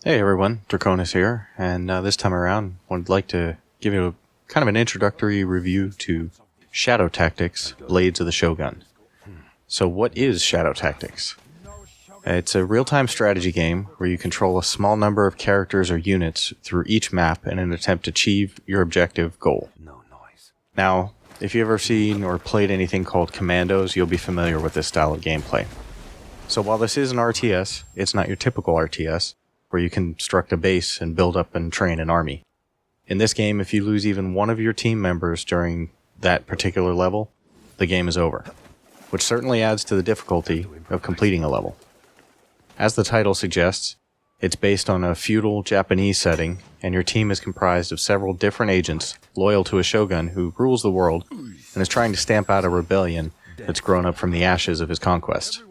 Hey everyone, Draconis here, and this time around would like to give you kind of an introductory review to Shadow Tactics: Blades of the Shogun. So what is Shadow Tactics? It's a real-time strategy game where you control a small number of characters or units through each map in an attempt to achieve your objective goal. Now, if you've ever seen or played anything called Commandos, you'll be familiar with this style of gameplay. So while this is an RTS, it's not your typical RTS, where you construct a base and build up and train an army. In this game, if you lose even one of your team members during that particular level, the game is over, which certainly adds to the difficulty of completing a level. As the title suggests, it's based on a feudal Japanese setting, and your team is comprised of several different agents loyal to a shogun who rules the world and is trying to stamp out a rebellion that's grown up from the ashes of his conquest.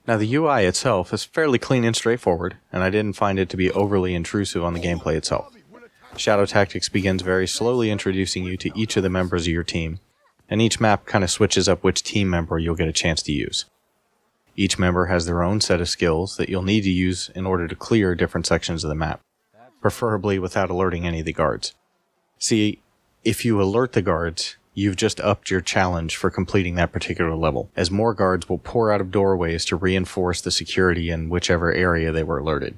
Now, the UI itself is fairly clean and straightforward, and I didn't find it to be overly intrusive on the gameplay itself. Shadow Tactics begins very slowly introducing you to each of the members of your team, and each map kind of switches up which team member you'll get a chance to use. Each member has their own set of skills that you'll need to use in order to clear different sections of the map, preferably without alerting any of the guards. See, if you alert the guards, you've just upped your challenge for completing that particular level, as more guards will pour out of doorways to reinforce the security in whichever area they were alerted.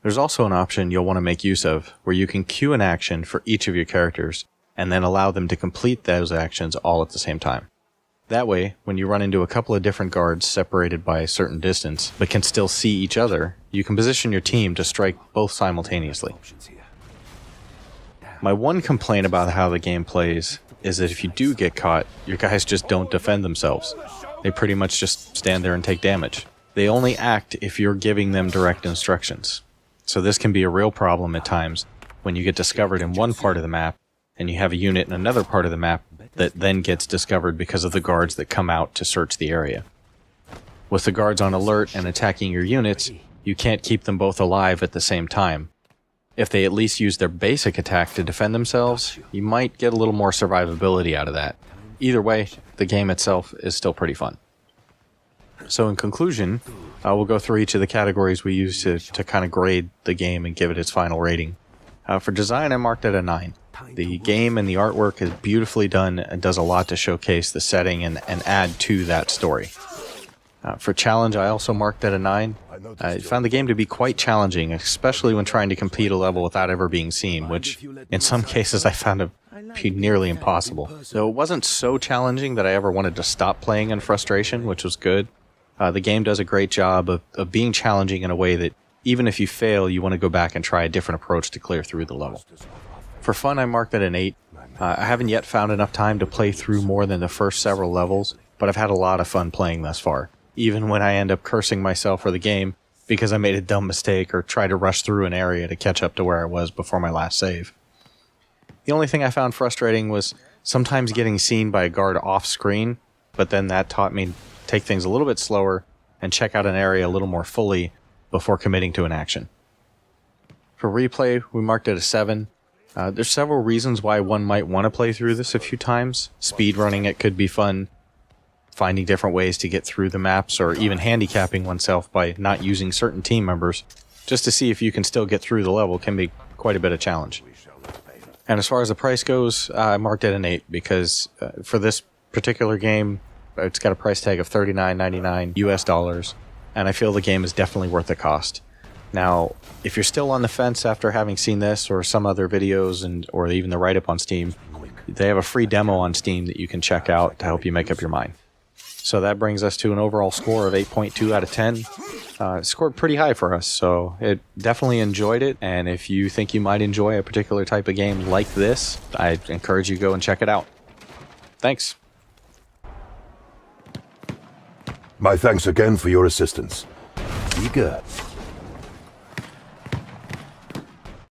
There's also an option you'll want to make use of, where you can queue an action for each of your characters, and then allow them to complete those actions all at the same time. That way, when you run into a couple of different guards separated by a certain distance, but can still see each other, you can position your team to strike both simultaneously. My one complaint about how the game plays is that if you do get caught, your guys just don't defend themselves. They pretty much just stand there and take damage. They only act if you're giving them direct instructions. So this can be a real problem at times when you get discovered in one part of the map and you have a unit in another part of the map that then gets discovered because of the guards that come out to search the area. With the guards on alert and attacking your units, you can't keep them both alive at the same time. If they at least use their basic attack to defend themselves, you might get a little more survivability out of that. Either way, the game itself is still pretty fun. So in conclusion, we'll go through each of the categories we use to kind of grade the game and give it its final rating. For design, I marked it a 9. The game and the artwork is beautifully done and does a lot to showcase the setting and add to that story. For challenge, I also marked it a 9. I found the game to be quite challenging, especially when trying to complete a level without ever being seen, which in some cases I found to be nearly impossible. So it wasn't so challenging that I ever wanted to stop playing in frustration, which was good. The game does a great job of being challenging in a way that even if you fail, you want to go back and try a different approach to clear through the level. For fun, I marked it an 8. I haven't yet found enough time to play through more than the first several levels, but I've had a lot of fun playing thus far, even when I end up cursing myself for the game because I made a dumb mistake or tried to rush through an area to catch up to where I was before my last save. The only thing I found frustrating was sometimes getting seen by a guard off screen, but then that taught me to take things a little bit slower and check out an area a little more fully before committing to an action. For replay, we marked it a 7. There's several reasons why one might want to play through this a few times. Speedrunning it could be fun. Finding different ways to get through the maps, or even handicapping oneself by not using certain team members just to see if you can still get through the level can be quite a bit of challenge. And as far as the price goes, I marked it an 8 because for this particular game, it's got a price tag of $39.99 US dollars, and I feel the game is definitely worth the cost. Now, if you're still on the fence after having seen this or some other videos or even the write-up on Steam, they have a free demo on Steam that you can check out to help you make up your mind. So that brings us to an overall score of 8.2 out of 10. It scored pretty high for us, so it definitely enjoyed it. And if you think you might enjoy a particular type of game like this, I encourage you to go and check it out. Thanks. My thanks again for your assistance. Be good.